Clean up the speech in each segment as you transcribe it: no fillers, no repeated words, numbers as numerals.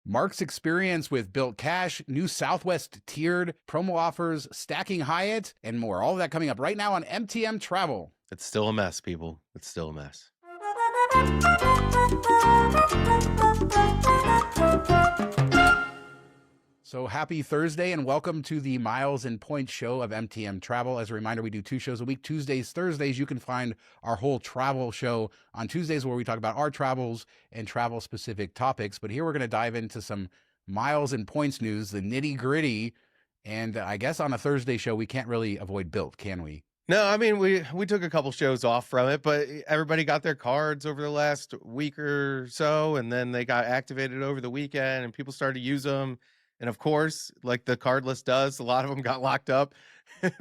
Mark's experience with Bilt Cash, new Southwest tiered promo offers, stacking Hyatt, and more. All of that coming up right now on MTM Travel. It's still a mess, people. It's still a mess. So happy Thursday and welcome to the Miles and Points show of MTM Travel. As a reminder, we do 2 shows a week, Tuesdays, Thursdays. You can find our whole travel show on Tuesdays where we talk about our travels and travel specific topics. But here we're going to dive into some Miles and Points news, the nitty gritty. And I guess on a Thursday show, we can't really avoid Bilt, can we? No, I mean, we took a couple shows off from it, but everybody got their cards over the last week or so, and then they got activated over the weekend, and people started to use them. And of course, like the card list does, a lot of them got locked up.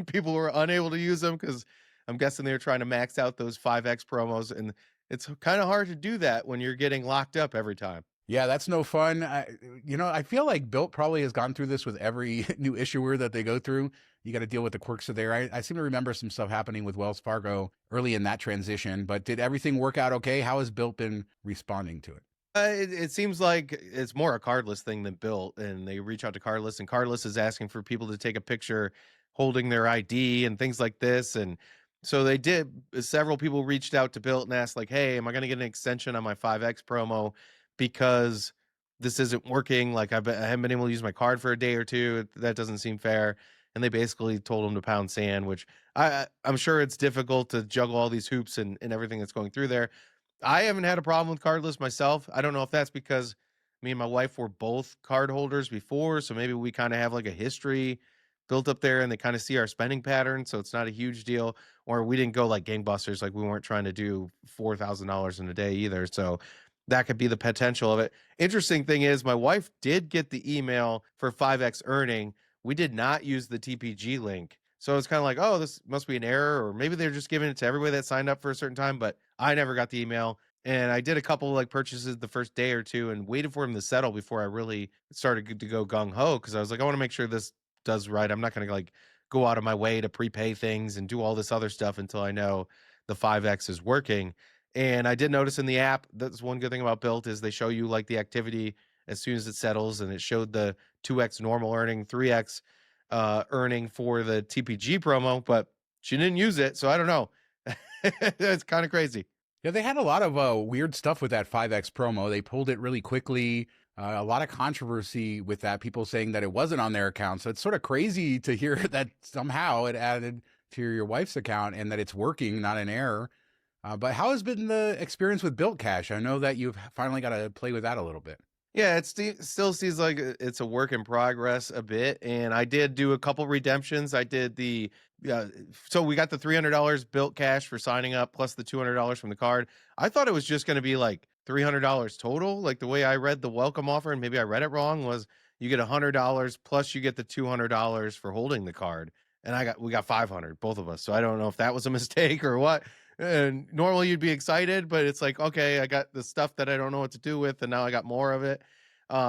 People were unable to use them because I'm guessing they were trying to max out those 5X promos, and it's kind of hard to do that when you're getting locked up every time. Yeah, that's no fun. I feel like Bilt probably has gone through this with every new issuer that they go through. You got to deal with the quirks of there. I seem to remember some stuff happening with Wells Fargo early in that transition, but did everything work out okay? How has Bilt been responding to it? It seems like it's more a cardless thing than Bilt, and they reach out to cardless, and cardless is asking for people to take a picture holding their ID and things like this. And so they did. Several people reached out to Bilt and asked, like, "Hey, am I going to get an extension on my 5X promo because this isn't working? Like, I haven't been able to use my card for a day or two. That doesn't seem fair." And they basically told them to pound sand, which I'm sure it's difficult to juggle all these hoops and everything that's going through there. I haven't had a problem with cardless myself. I don't know if that's because me and my wife were both card holders before, so maybe we kind of have like a history built up there and they kind of see our spending pattern, so it's not a huge deal. Or we didn't go like gangbusters, like we weren't trying to do $4,000 in a day either. So that could be the potential of it. Interesting thing is my wife did get the email for 5X earning. We did not use the TPG link. So it's kind of like, oh, this must be an error, or maybe they're just giving it to everybody that signed up for a certain time, but I never got the email. And I did a couple like purchases the first day or two and waited for him to settle before I really started to go gung ho, because I was like, I want to make sure this does right. I'm not going to like go out of my way to prepay things and do all this other stuff until I know the 5X is working. And I did notice in the app, that's one good thing about Bilt, is they show you like the activity as soon as it settles, and it showed the 2X normal earning, 3X earning for the TPG promo, but she didn't use it, so I don't know. It's kind of crazy. Yeah, they had a lot of weird stuff with that 5X promo. They pulled it really quickly. A lot of controversy with that, people saying that it wasn't on their account. So it's sort of crazy to hear that somehow it added to your wife's account and that it's working, not an error. But how has been the experience with Bilt Cash? I know that you've finally got to play with that a little bit. Yeah, it still seems like it's a work in progress a bit, and I did do a couple redemptions. I did so we got the $300 Bilt Cash for signing up, plus the $200 from the card. I thought it was just going to be like $300 total. Like the way I read the welcome offer, and maybe I read it wrong, was you get $100 plus you get the $200 for holding the card, and we got $500, both of us. So I don't know if that was a mistake or what. And normally you'd be excited, but it's like, okay, I got the stuff that I don't know what to do with, and now I got more of it.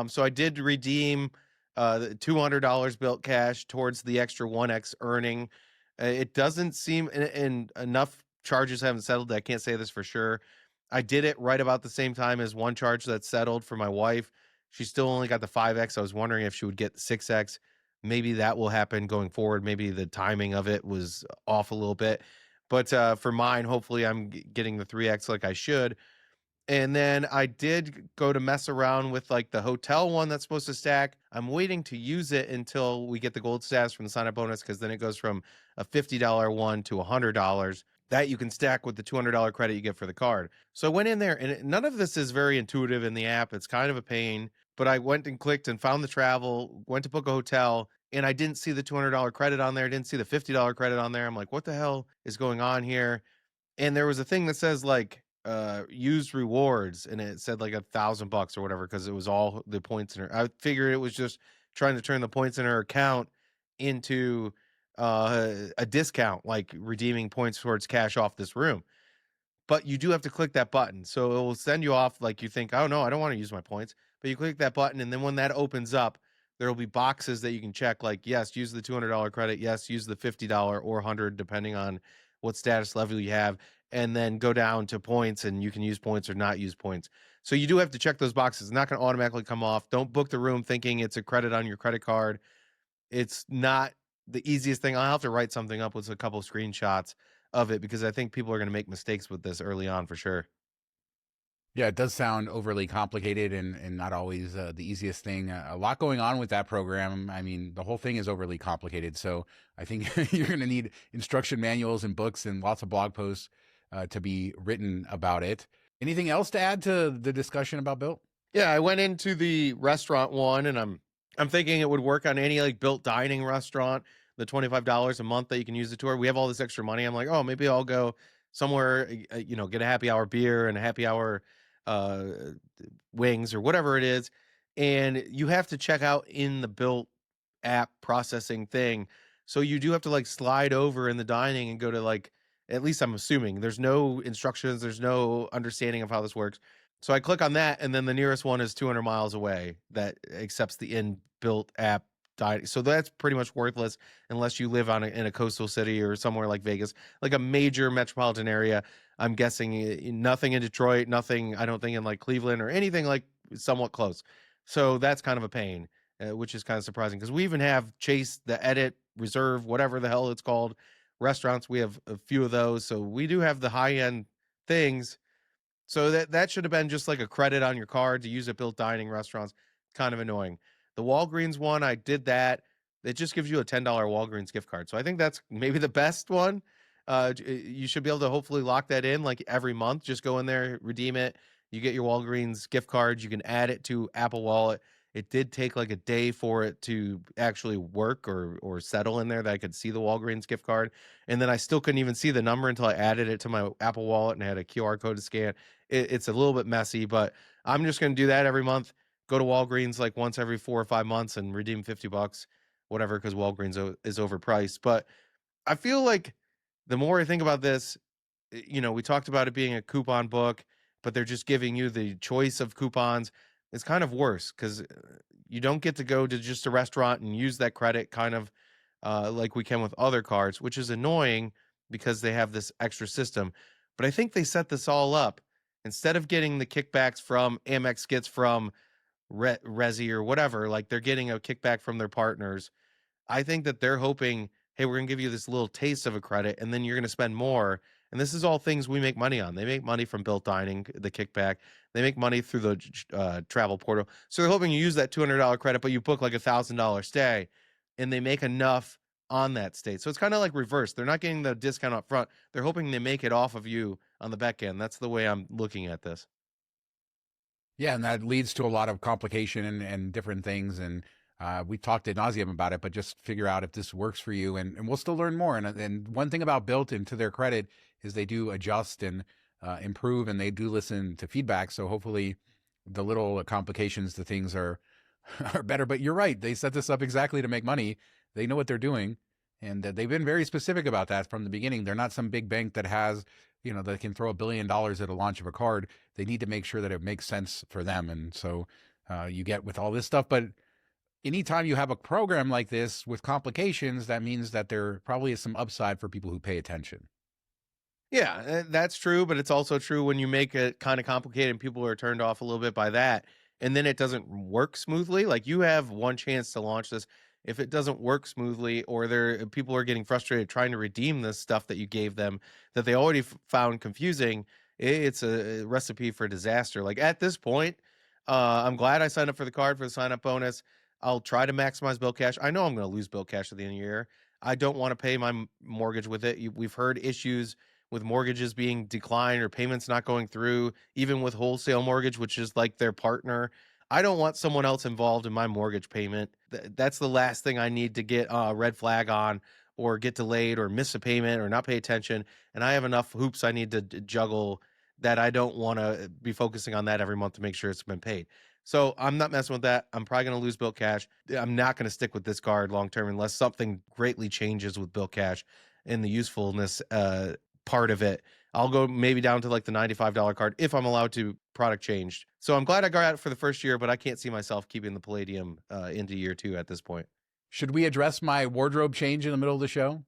So I did redeem the $200 Bilt Cash towards the extra 1X earning. It doesn't seem, and enough charges haven't settled. I can't say this for sure. I did it right about the same time as one charge that settled for my wife. She still only got the 5X. I was wondering if she would get the 6X. Maybe that will happen going forward. Maybe the timing of it was off a little bit. But for mine, hopefully I'm getting the 3X like I should. And then I did go to mess around with like the hotel one that's supposed to stack. I'm waiting to use it until we get the gold status from the sign-up bonus, because then it goes from a $50 one to $100 that you can stack with the $200 credit you get for the card. So I went in there, and none of this is very intuitive in the app. It's kind of a pain. But I went and clicked and found the travel, went to book a hotel, and I didn't see the $200 credit on there. I didn't see the $50 credit on there. I'm like, what the hell is going on here? And there was a thing that says like used rewards, and it said like $1,000 or whatever, because it was all the points in her. I figured it was just trying to turn the points in her account into a discount, like redeeming points towards cash off this room. But you do have to click that button. So it will send you off like you think, oh no, I don't want to use my points. But you click that button, and then when that opens up, there will be boxes that you can check, like, yes, use the $200 credit. Yes, use the $50 or $100, depending on what status level you have. and then go down to points, and you can use points or not use points. So you do have to check those boxes. It's not going to automatically come off. Don't book the room thinking it's a credit on your credit card. It's not the easiest thing. I'll have to write something up with a couple of screenshots of it because I think people are going to make mistakes with this early on for sure. Yeah, it does sound overly complicated and not always the easiest thing. A lot going on with that program. I mean, the whole thing is overly complicated. So I think you're going to need instruction manuals and books and lots of blog posts to be written about it. Anything else to add to the discussion about Bilt? Yeah, I went into the restaurant one, and I'm thinking it would work on any like Bilt dining restaurant. The $25 a month that you can use the tour. We have all this extra money. I'm like, oh, maybe I'll go somewhere, get a happy hour beer and a happy hour uh, wings or whatever it is. And you have to check out in the Bilt app processing thing. So you do have to like slide over in the dining and go to like, at least I'm assuming there's no instructions, there's no understanding of how this works. So I click on that, and then the nearest one is 200 miles away that accepts the inbuilt app dining. So that's pretty much worthless unless you live in a coastal city or somewhere like Vegas, like a major metropolitan area. I'm guessing nothing in Detroit, nothing, I don't think, in like Cleveland or anything like somewhat close. So that's kind of a pain, which is kind of surprising because we even have Chase, the Edit, Reserve, whatever the hell it's called, restaurants. We have a few of those. So we do have the high end things. So that should have been just like a credit on your card to use at Bilt dining restaurants. Kind of annoying. The Walgreens one, I did that. It just gives you a $10 Walgreens gift card. So I think that's maybe the best one. You should be able to hopefully lock that in like every month. Just go in there, redeem it. You get your Walgreens gift cards. You can add it to Apple Wallet. It did take like a day for it to actually work or settle in there that I could see the Walgreens gift card. And then I still couldn't even see the number until I added it to my Apple Wallet and had a QR code to scan. It's a little bit messy, but I'm just going to do that every month. Go to Walgreens like once every 4 or 5 months and redeem $50, whatever, because Walgreens is overpriced. But I feel like the more I think about this, we talked about it being a coupon book, but they're just giving you the choice of coupons. It's kind of worse because you don't get to go to just a restaurant and use that credit kind of like we can with other cards, which is annoying because they have this extra system. But I think they set this all up. Instead of getting the kickbacks from Amex gets from Resi or whatever, like they're getting a kickback from their partners. I think that they're hoping, hey, we're going to give you this little taste of a credit, and then you're going to spend more. And this is all things we make money on. They make money from Bilt Dining, the kickback. They make money through the travel portal. So they're hoping you use that $200 credit, but you book like $1,000 stay, and they make enough on that stay. So it's kind of like reverse. They're not getting the discount up front. They're hoping they make it off of you on the back end. That's the way I'm looking at this. Yeah, and that leads to a lot of complication and different things. And we talked ad nauseum about it, but just figure out if this works for you. And we'll still learn more. And one thing about Bilt, and to their credit, is they do adjust and improve, and they do listen to feedback. So hopefully the little complications, the things are are better. But you're right. They set this up exactly to make money. They know what they're doing. And they've been very specific about that from the beginning. They're not some big bank that has, that can throw $1 billion at a launch of a card. They need to make sure that it makes sense for them. And so you get with all this stuff. But anytime you have a program like this with complications, that means that there probably is some upside for people who pay attention. Yeah, that's true, but it's also true when you make it kind of complicated and people are turned off a little bit by that, and then it doesn't work smoothly. Like you have one chance to launch this. If it doesn't work smoothly, or people are getting frustrated trying to redeem this stuff that you gave them that they already found confusing, it's a recipe for disaster. Like at this point, I'm glad I signed up for the card for the sign up bonus. I'll try to maximize Bilt Cash. I know I'm going to lose Bilt Cash at the end of the year. I don't want to pay my mortgage with it. We've heard issues with mortgages being declined or payments not going through, even with wholesale mortgage, which is like their partner. I don't want someone else involved in my mortgage payment. That's the last thing I need to get a red flag on or get delayed or miss a payment or not pay attention. And I have enough hoops I need to juggle that I don't want to be focusing on that every month to make sure it's been paid. So I'm not messing with that. I'm probably going to lose Bilt Cash. I'm not going to stick with this card long term unless something greatly changes with Bilt Cash and the usefulness part of it. I'll go maybe down to like the $95 card if I'm allowed to product changed. So I'm glad I got it for the first year, but I can't see myself keeping the Palladium into year 2 at this point. Should we address my wardrobe change in the middle of the show?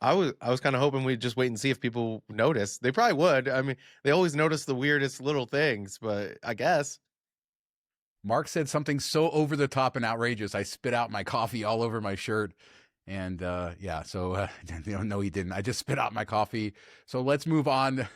I was kind of hoping we'd just wait and see if people notice. They probably would. I mean, they always notice the weirdest little things, but I guess. Mark said something so over the top and outrageous, I spit out my coffee all over my shirt. And yeah, so no, he didn't. I just spit out my coffee. So let's move on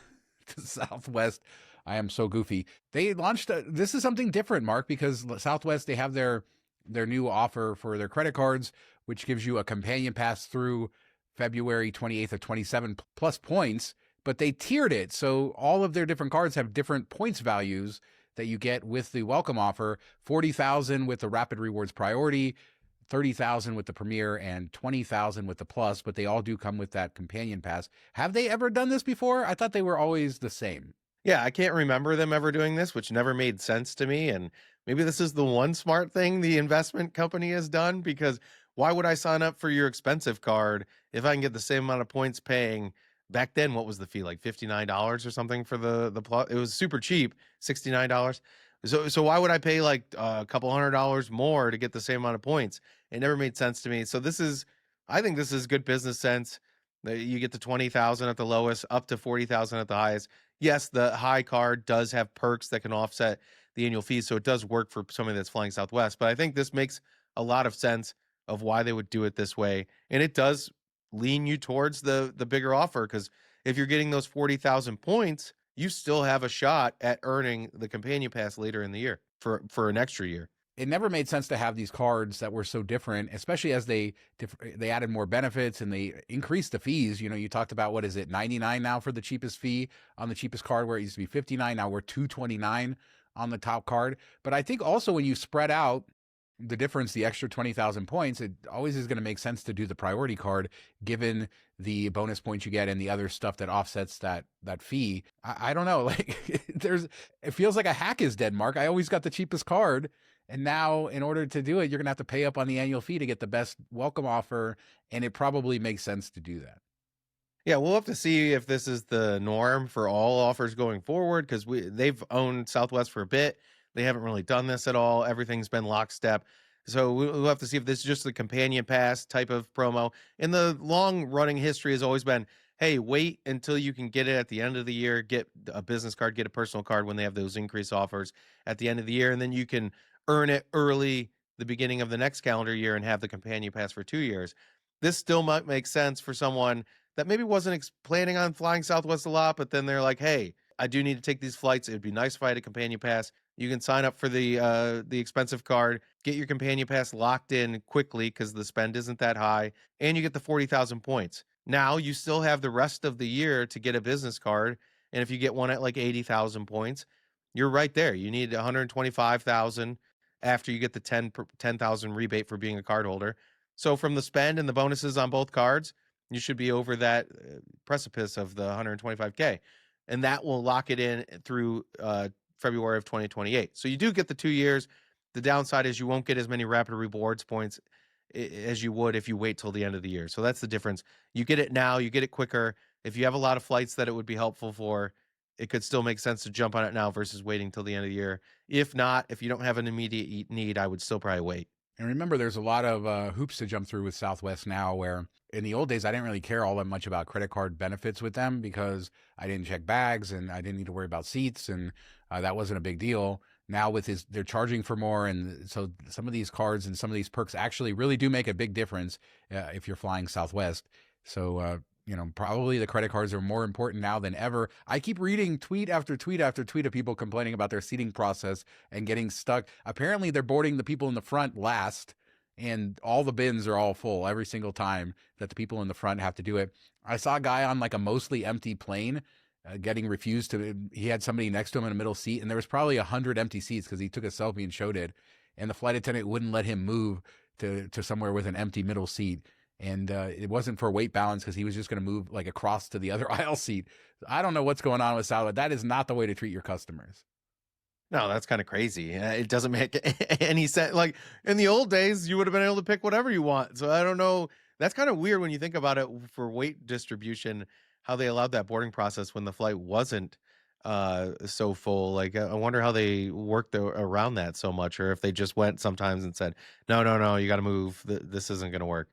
to Southwest. I am so goofy. They launched this is something different, Mark, because Southwest, they have their new offer for their credit cards, which gives you a companion pass through February 28th of 27 plus points, but they tiered it. So all of their different cards have different points values that you get with the welcome offer. 40,000 with the Rapid Rewards Priority, 30,000 with the Premier, and 20,000 with the Plus, but they all do come with that companion pass. Have they ever done this before? I thought they were always the same. Yeah, I can't remember them ever doing this, which never made sense to me. And maybe this is the one smart thing the investment company has done, because why would I sign up for your expensive card if I can get the same amount of points paying? Back then, what was the fee? Like $59 or something for the plus? It was super cheap, $69. So why would I pay like a couple $100 more to get the same amount of points? It never made sense to me. So I think this is good business sense. You get to 20,000 at the lowest, up to 40,000 at the highest. Yes, the high card does have perks that can offset the annual fees, so it does work for somebody that's flying Southwest. But I think this makes a lot of sense of why they would do it this way, and it does lean you towards the bigger offer, because if you're getting those 40,000 points, you still have a shot at earning the companion pass later in the year for an extra year. It never made sense to have these cards that were so different, especially as they added more benefits and they increased the fees. You know, you talked about, what is it, 99 now for the cheapest fee on the cheapest card, where it used to be 59. Now we're 229 on the top card. But I think also when you spread out the difference, the extra 20,000 points, it always is going to make sense to do the priority card, given the bonus points you get and the other stuff that offsets that fee. I don't know, like it feels like a hack is dead, Mark. I always got the cheapest card, and now in order to do it, you're going to have to pay up on the annual fee to get the best welcome offer, and it probably makes sense to do that. Yeah, we'll have to see if this is the norm for all offers going forward, because they've owned Southwest for a bit. They haven't really done this at all. Everything's been lockstep. So we'll have to see if this is just the companion pass type of promo. And the long running history has always been, hey, wait until you can get it at the end of the year, get a business card, get a personal card when they have those increase offers at the end of the year, and then you can earn it early the beginning of the next calendar year and have the companion pass for 2 years. This still might make sense for someone that maybe wasn't planning on flying Southwest a lot, but then they're like, hey, I do need to take these flights. It'd be nice if I had a companion pass. You can sign up for the expensive card, get your companion pass locked in quickly because the spend isn't that high, and you get the 40,000 points. Now you still have the rest of the year to get a business card, and if you get one at like 80,000 points, you're right there. You need 125,000 after you get the 10,000 rebate for being a card holder. So from the spend and the bonuses on both cards, you should be over that precipice of the 125K, and that will lock it in through February of 2028. So you do get the 2 years. The downside is you won't get as many rapid rewards points as you would if you wait till the end of the year. So that's the difference. You get it now, you get it quicker. If you have a lot of flights that it would be helpful for, it could still make sense to jump on it now versus waiting till the end of the year. If not, if you don't have an immediate need, I would still probably wait. And remember, there's a lot of hoops to jump through with Southwest now, where in the old days, I didn't really care all that much about credit card benefits with them because I didn't check bags and I didn't need to worry about seats, and that wasn't a big deal. Now they're charging for more, and so some of these cards and some of these perks actually really do make a big difference if you're flying Southwest. So probably the credit cards are more important now than ever. I keep reading tweet after tweet after tweet of people complaining about their seating process and getting stuck. Apparently, they're boarding the people in the front last, and all the bins are all full every single time that the people in the front have to do it. I saw a guy on like a mostly empty plane getting refused to. He had somebody next to him in a middle seat, and there was probably 100 empty seats because he took a selfie and showed it. And the flight attendant wouldn't let him move to somewhere with an empty middle seat. And it wasn't for weight balance because he was just going to move like across to the other aisle seat. I don't know what's going on with Southwest. That is not the way to treat your customers. No, that's kind of crazy. It doesn't make any sense. Like in the old days, you would have been able to pick whatever you want. So I don't know. That's kind of weird when you think about it for weight distribution, how they allowed that boarding process when the flight wasn't so full. Like I wonder how they worked around that so much, or if they just went sometimes and said, no, you got to move. This isn't going to work.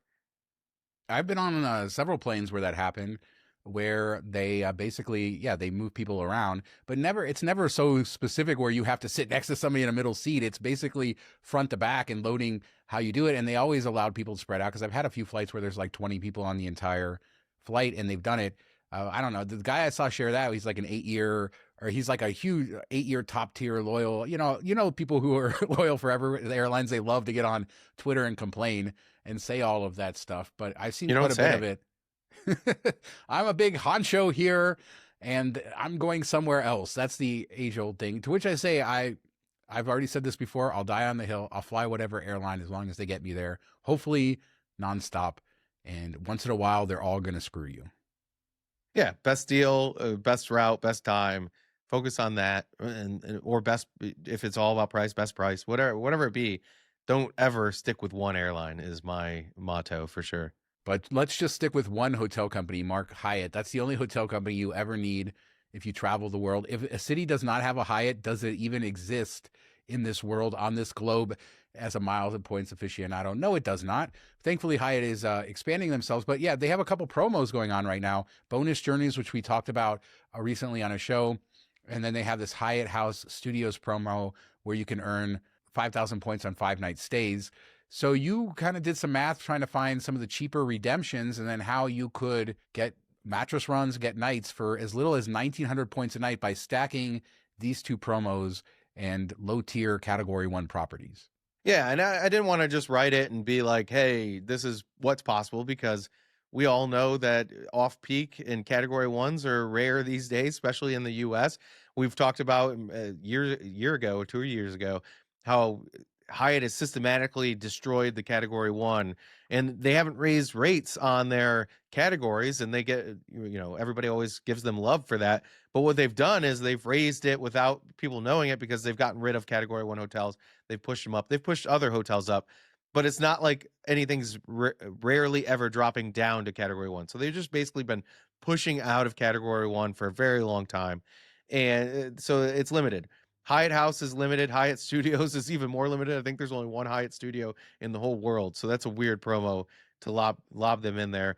I've been on several planes where that happened, where they basically, yeah, they move people around, but never, it's never so specific where you have to sit next to somebody in a middle seat. It's basically front to back and loading how you do it. And they always allowed people to spread out because I've had a few flights where there's like 20 people on the entire flight and they've done it. I don't know. The guy I saw share that, he's like an 8 year, or he's like a huge 8 year top tier loyal. People who are loyal forever. The airlines, they love to get on Twitter and complain and say all of that stuff. But I've seen You quite don't a bit of say. it. I'm a big honcho here, and I'm going somewhere else. That's the age old thing. To which I say, I've already said this before. I'll die on the hill. I'll fly whatever airline as long as they get me there. Hopefully, nonstop. And once in a while, they're all going to screw you. Yeah, best deal, best route, best time. Focus on that, or best if it's all about price, best price, whatever it be. Don't ever stick with one airline is my motto for sure. But let's just stick with one hotel company, Mark Hyatt. That's the only hotel company you ever need if you travel the world. If a city does not have a Hyatt, does it even exist in this world, on this globe, as a miles and points aficionado? No, it does not. Thankfully, Hyatt is expanding themselves. But yeah, they have a couple promos going on right now. Bonus journeys, which we talked about recently on a show. And then they have this Hyatt House Studios promo where you can earn 5,000 points on 5 night stays. So you kind of did some math trying to find some of the cheaper redemptions and then how you could get mattress runs, get nights for as little as 1,900 points a night by stacking these two promos and low tier category 1 properties. Yeah, and I didn't want to just write it and be like, hey, this is what's possible, because we all know that off peak and category 1s are rare these days, especially in the US. We've talked about a year ago or 2 years ago how Hyatt has systematically destroyed the category 1, and they haven't raised rates on their categories, and they get, everybody always gives them love for that. But what they've done is they've raised it without people knowing it, because they've gotten rid of category 1 hotels. They've pushed them up. They've pushed other hotels up, but it's not like anything's rarely ever dropping down to category 1. So they've just basically been pushing out of category 1 for a very long time. And so it's limited. Hyatt House is limited. Hyatt Studios is even more limited. I think there's only one Hyatt studio in the whole world. So that's a weird promo to lob them in there.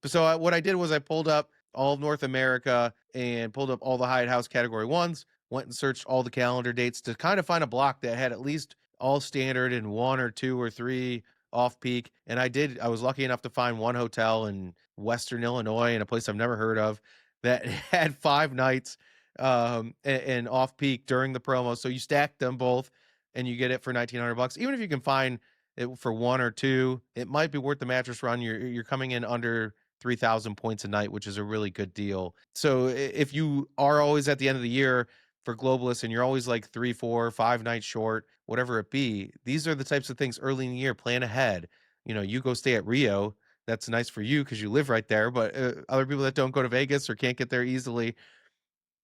So what I did was I pulled up all of North America and pulled up all the Hyatt House category 1s, went and searched all the calendar dates to kind of find a block that had at least all standard and 1 or 2 or 3 off peak. And I was lucky enough to find one hotel in Western Illinois, in a place I've never heard of, that had 5 nights and off peak during the promo. So you stack them both and you get it for $1,900. Even if you can find it for 1 or 2, it might be worth the mattress run. You're coming in under 3,000 points a night, which is a really good deal. So if you are always at the end of the year for globalists and you're always like 3, 4, 5 nights short, whatever it be, these are the types of things early in the year. Plan ahead. You go stay at Rio. That's nice for you because you live right there. But other people that don't go to Vegas or can't get there easily,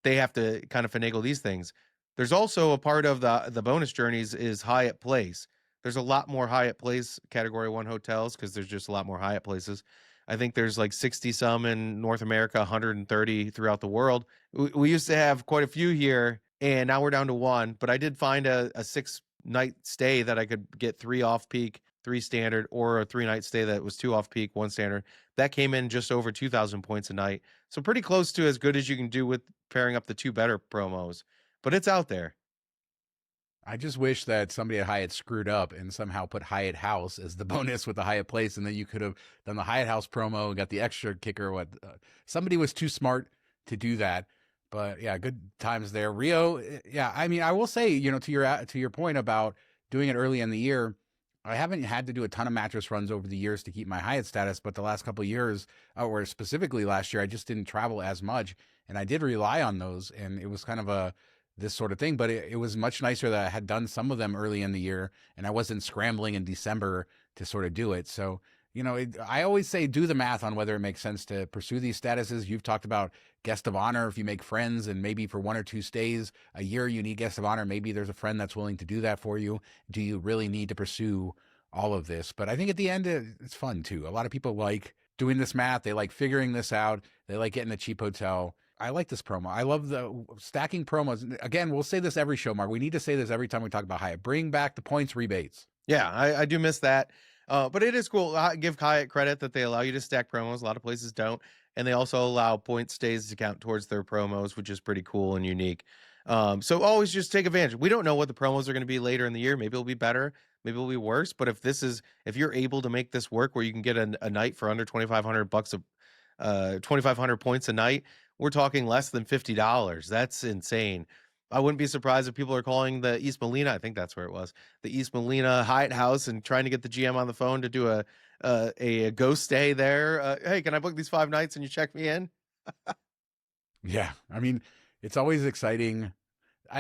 they have to kind of finagle these things. There's also a part of the bonus journeys is Hyatt Place. There's a lot more Hyatt Place category 1 hotels because there's just a lot more Hyatt Places. I think there's like 60 some in North America, 130 throughout the world. We used to have quite a few here, and now we're down to 1. But I did find a 6-night stay that I could get 3 off peak, 3 standard, or a 3-night stay that was 2 off peak, 1 standard. That came in just over 2,000 points a night. So pretty close to as good as you can do with pairing up the 2 better promos. But it's out there. I just wish that somebody at Hyatt screwed up and somehow put Hyatt House as the bonus with the Hyatt Place, and then you could have done the Hyatt House promo and got the extra kicker. Somebody was too smart to do that, but yeah, good times there. Rio, yeah. I mean, I will say, to your point about doing it early in the year, I haven't had to do a ton of mattress runs over the years to keep my Hyatt status, but the last couple of years, or specifically last year, I just didn't travel as much, and I did rely on those, and it was kind of this sort of thing, but it was much nicer that I had done some of them early in the year and I wasn't scrambling in December to sort of do it. So, I always say do the math on whether it makes sense to pursue these statuses. You've talked about guest of honor. If you make friends and maybe for 1 or 2 stays a year, you need guest of honor. Maybe there's a friend that's willing to do that for you. Do you really need to pursue all of this? But I think at the end, it's fun too. A lot of people like doing this math. They like figuring this out. They like getting a cheap hotel. I like this promo. I love the stacking promos. Again, we'll say this every show, Mark. We need to say this every time we talk about Hyatt. Bring back the points rebates. Yeah, I do miss that. But it is cool. I give Hyatt credit that they allow you to stack promos. A lot of places don't, and they also allow point stays to count towards their promos, which is pretty cool and unique. So always just take advantage. We don't know what the promos are going to be later in the year. Maybe it'll be better, maybe it'll be worse. But if you're able to make this work, where you can get a night for under $2,500 a 2,500 points a night, we're talking less than $50. That's insane. I wouldn't be surprised if people are calling the East Molina. I think that's where it was, the East Molina Hyatt House, and trying to get the GM on the phone to do a ghost stay there. Hey, can I book these 5 nights and you check me in? Yeah, I mean, it's always exciting.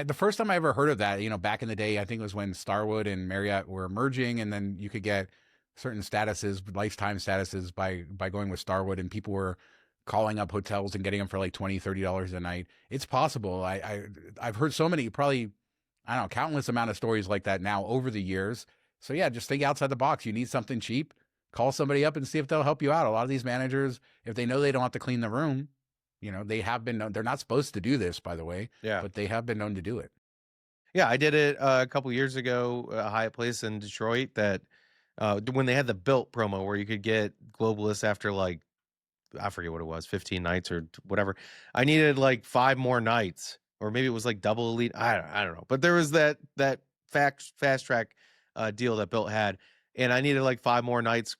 The first time I ever heard of that, back in the day, I think it was when Starwood and Marriott were merging, and then you could get certain statuses, lifetime statuses by going with Starwood, and people were calling up hotels and getting them for like $20, $30 a night. It's possible. I've heard so many, probably, I don't know, countless amount of stories like that now over the years. So yeah, just think outside the box. You need something cheap, call somebody up and see if they'll help you out. A lot of these managers, if they know they don't have to clean the room, they have been known. They're not supposed to do this, by the way, Yeah. but they have been known to do it. Yeah, I did it a couple years ago, a Hyatt place in Detroit that when they had the Bilt promo where you could get Globalists after like, I forget what it was, 15 nights or whatever. I needed like 5 more nights, or maybe it was like double elite. I don't know. But there was that fast track deal that Bilt had, and I needed like 5 more nights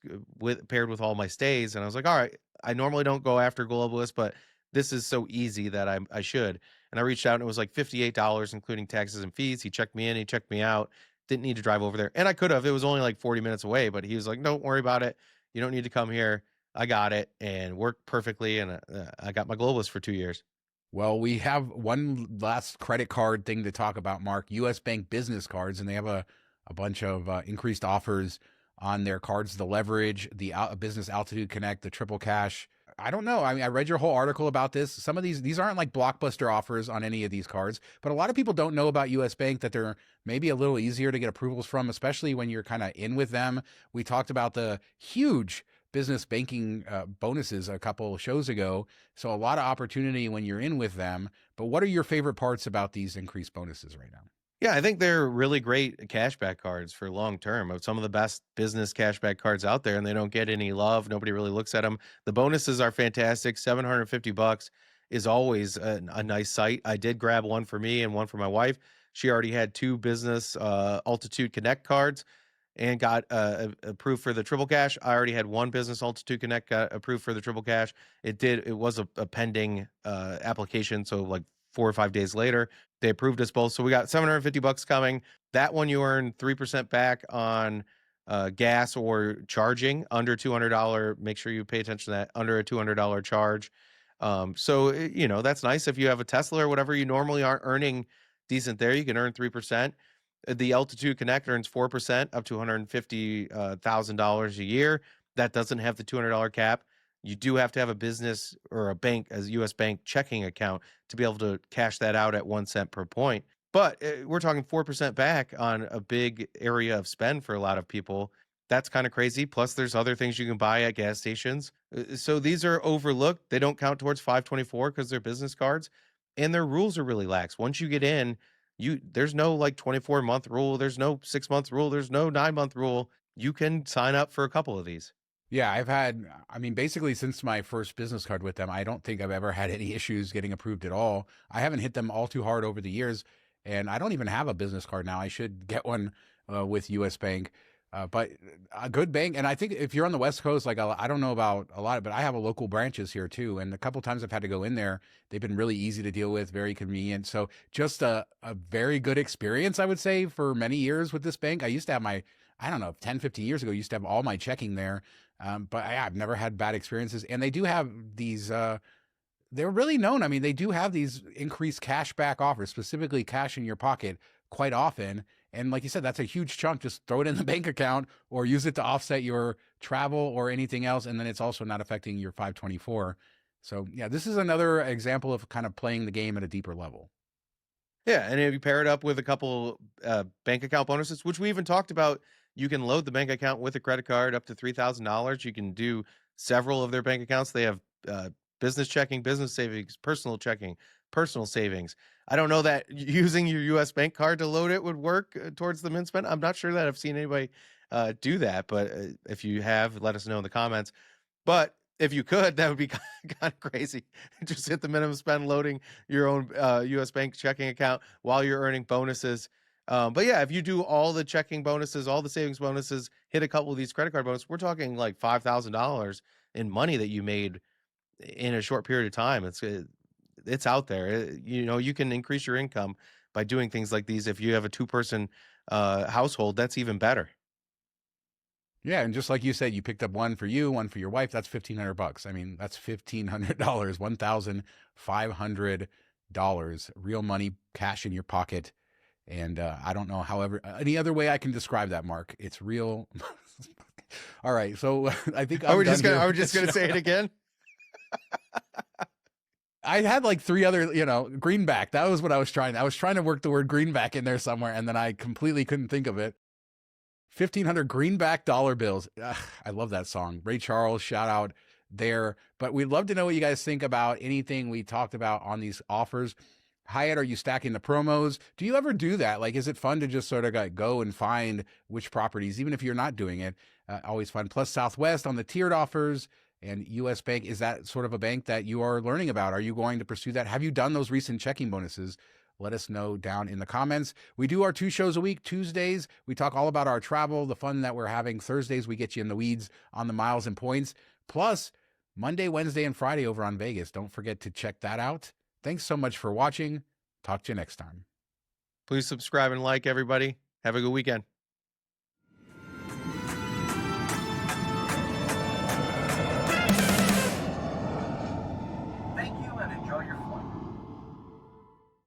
paired with all my stays. And I was like, all right, I normally don't go after Globalists, but this is so easy that I should. And I reached out, and it was like $58, including taxes and fees. He checked me in, he checked me out. Didn't need to drive over there, and I could have. It was only like 40 minutes away, but he was like, "Don't worry about it. You don't need to come here. I got it," and worked perfectly. And I got my Globalist for 2 years. Well, we have one last credit card thing to talk about, Mark. US Bank business cards, and they have a bunch of increased offers on their cards, the Leverage, the Business Altitude Connect, the Triple Cash. I don't know. I mean, I read your whole article about this. Some of these aren't like blockbuster offers on any of these cards, but a lot of people don't know about US Bank, that they're maybe a little easier to get approvals from, especially when you're kind of in with them. We talked about the huge business banking bonuses a couple shows ago. So a lot of opportunity when you're in with them. But what are your favorite parts about these increased bonuses right now? Yeah, I think they're really great cashback cards for long term. Of some of the best business cashback cards out there, and they don't get any love. Nobody really looks at them. The bonuses are fantastic. $750 is always a nice sight. I did grab one for me and one for my wife. She already had 2 business Altitude Connect cards and got approved for the Triple Cash. I already had 1 business Altitude Connect, got approved for the Triple Cash. It was a pending application, so like 4 or 5 days later, they approved us both. So we got $750 coming. That one you earn 3% back on gas or charging under $200. Make sure you pay attention to that, under a $200 charge. So that's nice. If you have a Tesla or whatever, you normally aren't earning decent there. You can earn 3%. The Altitude Connect earns 4% up to $150,000 a year. That doesn't have the $200 cap. You do have to have a business or a bank, as US Bank checking account, to be able to cash that out at 1 cent per point. But we're talking 4% back on a big area of spend for a lot of people. That's kind of crazy. Plus, there's other things you can buy at gas stations. So these are overlooked. They don't count towards 524 because they're business cards, and their rules are really lax. Once you get in, there's no like 24-month rule. There's no 6-month rule. There's no 9-month rule. You can sign up for a couple of these. Yeah, I mean, basically since my first business card with them, I don't think I've ever had any issues getting approved at all. I haven't hit them all too hard over the years, and I don't even have a business card now. I should get one with US Bank. But a good bank, and I think if you're on the West Coast, like I don't know about a lot, but I have a local branches here too. And a couple times I've had to go in there, they've been really easy to deal with, very convenient. So just a very good experience, I would say, for many years with this bank. I used to have I don't know, 10, 15 years ago, I used to have all my checking there. But I've never had bad experiences. And they do have these, they're really known. I mean, they do have these increased cash back offers, specifically cash in your pocket quite often. And like you said, that's a huge chunk. Just throw it in the bank account or use it to offset your travel or anything else. And then it's also not affecting your 524. So yeah, this is another example of kind of playing the game at a deeper level. Yeah, and if you pair it up with a couple bank account bonuses, which we even talked about, you can load the bank account with a credit card up to $3,000. You can do several of their bank accounts. They have business checking, business savings, personal checking, personal savings. I don't know that using your US Bank card to load it would work towards the min spend. I'm not sure that I've seen anybody do that. But if you have, let us know in the comments. But if you could, that would be kind of crazy. Just hit the minimum spend loading your own U.S. bank checking account while you're earning bonuses. But yeah, if you do all the checking bonuses, all the savings bonuses, hit a couple of these credit card bonuses, we're talking like $5,000 in money that you made in a short period of time. It's out there. You can increase your income by doing things like these. If you have a 2-person household, that's even better. Yeah, and just like you said, you picked up one for you, one for your wife. That's $1,500. I mean, that's $1,500, $1,500, real money, cash in your pocket. And I don't know, however, any other way I can describe that, Mark. It's real. All right, so I think Are we just gonna say it again? I had like 3 other, greenback. That was what I was trying. I was trying to work the word greenback in there somewhere, and then I completely couldn't think of it. 1,500 greenback dollar bills. Ugh, I love that song. Ray Charles, shout out there. But we'd love to know what you guys think about anything we talked about on these offers. Hyatt, are you stacking the promos? Do you ever do that? Like, is it fun to just sort of like go and find which properties, even if you're not doing it? Always fun. Plus Southwest on the tiered offers and US Bank. Is that sort of a bank that you are learning about? Are you going to pursue that? Have you done those recent checking bonuses? Let us know down in the comments. We do our 2 shows a week. Tuesdays, we talk all about our travel, the fun that we're having. Thursdays, we get you in the weeds on the miles and points. Plus, Monday, Wednesday, and Friday over on Vegas. Don't forget to check that out. Thanks so much for watching. Talk to you next time. Please subscribe and like, everybody. Have a good weekend.